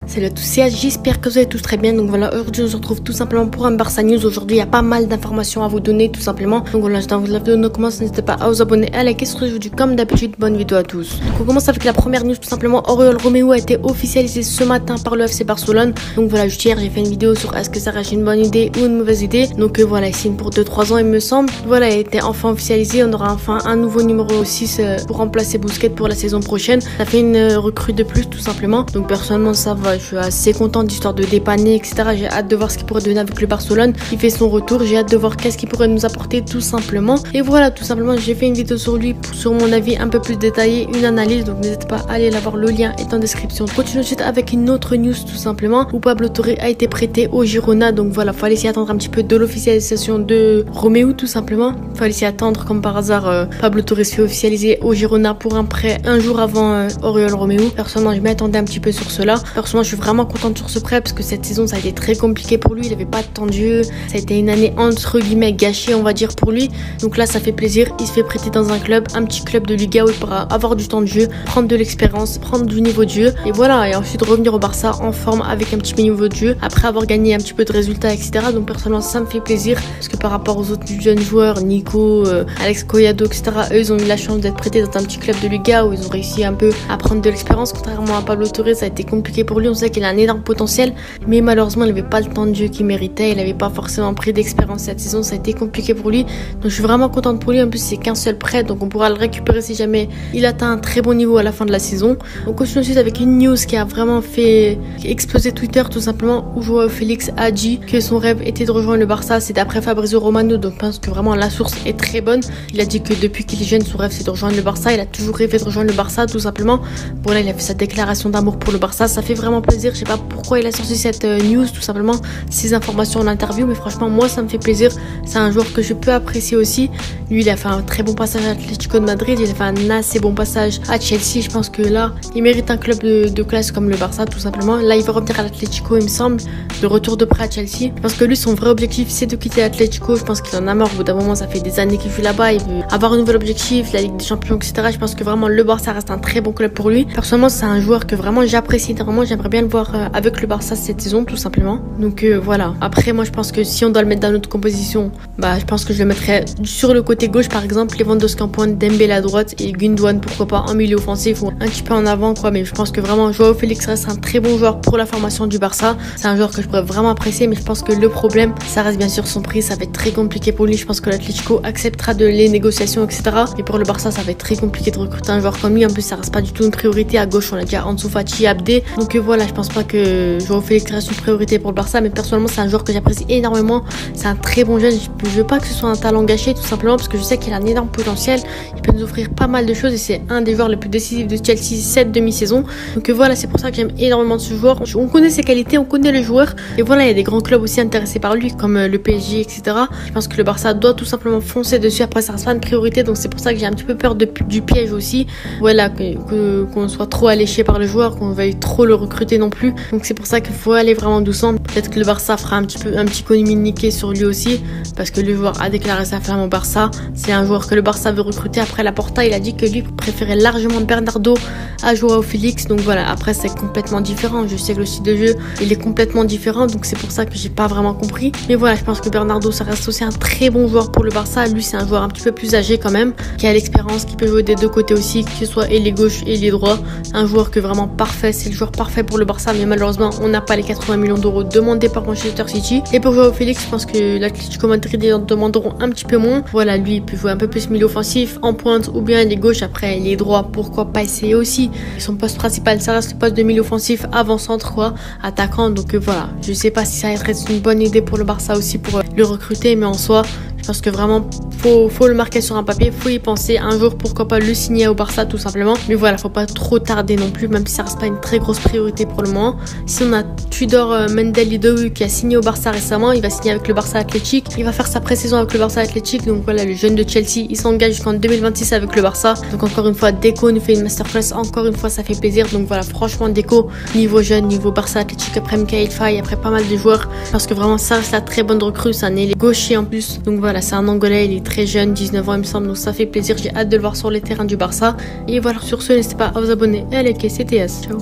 Salut à tous, c'est Ash, j'espère que vous allez tous très bien. Donc voilà, aujourd'hui on se retrouve tout simplement pour un Barça News. Aujourd'hui il y a pas mal d'informations à vous donner tout simplement. Donc voilà, je t'invite à la vidéo, on commence, n'hésitez pas à vous abonner, à liker ce que je vous dis comme d'habitude. Bonne vidéo à tous. Donc on commence avec la première news tout simplement. Oriol Romeu a été officialisé ce matin par le FC Barcelone. Donc voilà, juste hier j'ai fait une vidéo sur est-ce que ça reste une bonne idée ou une mauvaise idée. Donc voilà, il signe pour 2-3 ans il me semble. Voilà, il a été enfin officialisé, on aura enfin un nouveau numéro 6 pour remplacer Busquets pour la saison prochaine. Ça fait une recrue de plus tout simplement. Donc personnellement ça va, je suis assez content d'histoire de dépanner, etc. J'ai hâte de voir ce qu'il pourrait donner avec le Barcelone. Il fait son retour, j'ai hâte de voir qu'est-ce qu'il pourrait nous apporter tout simplement. Et voilà, tout simplement, j'ai fait une vidéo sur lui, sur mon avis un peu plus détaillé, une analyse. Donc n'hésitez pas à aller la voir, le lien est en description. Continue ensuite avec une autre news tout simplement, où Pablo Torre a été prêté au Girona. Donc voilà, fallait s'y attendre un petit peu de l'officialisation de Romeu tout simplement. Fallait s'y attendre, comme par hasard, Pablo Torre se fait officialiser au Girona pour un prêt un jour avant Oriol Romeu. Personnellement, je m'attendais un petit peu sur cela. Personnellement, je suis vraiment contente sur ce prêt parce que cette saison ça a été très compliqué pour lui, il avait pas de temps de jeu, ça a été une année entre guillemets gâchée on va dire pour lui. Donc là ça fait plaisir, il se fait prêter dans un club, un petit club de Liga où il pourra avoir du temps de jeu, prendre de l'expérience, prendre du niveau de jeu et voilà, et ensuite revenir au Barça en forme avec un petit peu niveau de jeu après avoir gagné un petit peu de résultats, etc. Donc personnellement ça me fait plaisir parce que par rapport aux autres jeunes joueurs, Nico, Alex Collado, etc., eux ils ont eu la chance d'être prêtés dans un petit club de Liga où ils ont réussi un peu à prendre de l'expérience. Contrairement à Pablo Torre, ça a été compliqué pour lui, on sait qu'il a un énorme potentiel, mais malheureusement il n'avait pas le temps de jeu qu'il méritait, il n'avait pas forcément pris d'expérience cette saison, ça a été compliqué pour lui. Donc je suis vraiment contente pour lui, en plus c'est qu'un seul prêt, donc on pourra le récupérer si jamais il atteint un très bon niveau à la fin de la saison. On continue ensuite avec une news qui a vraiment fait exploser Twitter tout simplement, où Joao Félix a dit que son rêve était de rejoindre le Barça. C'est d'après Fabrizio Romano, donc je pense que vraiment la source est très bonne. Il a dit que depuis qu'il est jeune son rêve c'est de rejoindre le Barça, il a toujours rêvé de rejoindre le Barça tout simplement. Bon là il a fait sa déclaration d'amour pour le Barça, ça fait vraiment plaisir. Je sais pas pourquoi il a sorti cette news tout simplement, ces informations en interview, mais franchement moi ça me fait plaisir. C'est un joueur que je peux apprécier aussi. Lui il a fait un très bon passage à Atlético de Madrid, il a fait un assez bon passage à Chelsea. Je pense que là il mérite un club de classe comme le Barça tout simplement. Là il va revenir à l'Atlético il me semble, de retour de prêt à Chelsea. Je pense que lui son vrai objectif c'est de quitter l'Atlético. Je pense qu'il en a marre, au bout d'un moment ça fait des années qu'il joue là-bas, il veut avoir un nouvel objectif, la Ligue des Champions, etc. Je pense que vraiment le Barça reste un très bon club pour lui. Personnellement c'est un joueur que vraiment j'apprécie énormément, j'aimerais bien le voir avec le Barça cette saison tout simplement. Donc voilà, après moi je pense que si on doit le mettre dans notre composition, bah je pense que je le mettrais sur le côté gauche par exemple, Lewandowski en pointe, Dembélé à droite et Gundogan pourquoi pas en milieu offensif ou un petit peu en avant quoi. Mais je pense que vraiment Joao Félix reste un très bon joueur pour la formation du Barça. C'est un joueur que je pourrais vraiment apprécier, mais je pense que le problème ça reste bien sûr son prix, ça va être très compliqué pour lui. Je pense que l'Atlético acceptera de les négociations, etc. Et pour le Barça ça va être très compliqué de recruter un joueur comme lui. En plus ça reste pas du tout une priorité. À gauche on a déjà Ansu Fati, Abdé, donc voilà, je pense pas que Joao Félix reste une priorité pour le Barça, mais personnellement c'est un joueur que j'apprécie énormément. C'est un très bon jeune, je veux pas que ce soit un talent gâché tout simplement parce que je sais qu'il a un énorme potentiel, il peut nous offrir pas mal de choses et c'est un des joueurs les plus décisifs de Chelsea cette demi-saison. Donc voilà, c'est pour ça que j'aime énormément ce joueur. On connaît ses qualités, on connaît le joueur et voilà, il y a des grands clubs aussi intéressés par lui comme le PSG, etc. Je pense que le Barça doit tout simplement foncer dessus. Après ça reste pas une priorité, donc c'est pour ça que j'ai un petit peu peur du piège aussi, voilà, qu'on soit trop alléché par le joueur, qu'on veuille trop le recruter non plus. Donc c'est pour ça qu'il faut aller vraiment doucement. Peut-être que le Barça fera un petit communiqué sur lui aussi, parce que le joueur a déclaré sa flamme au Barça. C'est un joueur que le Barça veut recruter. Après Laporta, il a dit que lui préférait largement Bernardo à Joao Félix. Donc voilà, après c'est complètement différent. Je sais que le style de jeu il est complètement différent, donc c'est pour ça que j'ai pas vraiment compris. Mais voilà, je pense que Bernardo ça reste aussi un très bon joueur pour le Barça. Lui c'est un joueur un petit peu plus âgé quand même, qui a l'expérience, qui peut jouer des deux côtés aussi, que ce soit ailier gauche et ailier droit. Un joueur que vraiment parfait, c'est le joueur parfait pour le Barça, mais malheureusement on n'a pas les 80 millions d'euros demandés par Manchester City. Et pour Joao Félix, je pense que l'Atlético Madrid en demanderont un petit peu moins. Voilà, lui il peut jouer un peu plus milieu offensif, en pointe ou bien il est gauche. Après il est droit, pourquoi pas essayer aussi. Son poste principal ça reste le poste de milieu offensif, avant-centre quoi, attaquant. Donc voilà, je sais pas si ça reste une bonne idée pour le Barça aussi pour le recruter, mais en soi je pense que vraiment faut le marquer sur un papier, faut y penser un jour, pourquoi pas le signer au Barça tout simplement. Mais voilà, faut pas trop tarder non plus, même si ça reste pas une très grosse priorité pour le moment. Si on a Tudor Mendelidou qui a signé au Barça récemment, il va signer avec le Barça Athletic, il va faire sa pré-saison avec le Barça Athletic. Donc voilà, le jeune de Chelsea, il s'engage jusqu'en 2026 avec le Barça. Donc encore une fois, Deco nous fait une masterclass, encore une fois ça fait plaisir. Donc voilà, franchement Deco, niveau jeune, niveau Barça Athletic, après Mikayil Faye, après pas mal de joueurs, parce que vraiment ça reste la très bonne recrue, c'est un ailier gaucher en plus. Donc voilà, c'est un Angolais, il est très jeune, 19 ans il me semble, donc ça fait plaisir. J'ai hâte de le voir sur les terrains du Barça. Et voilà, sur ce, n'hésitez pas à vous abonner et à liker. C'était As, ciao.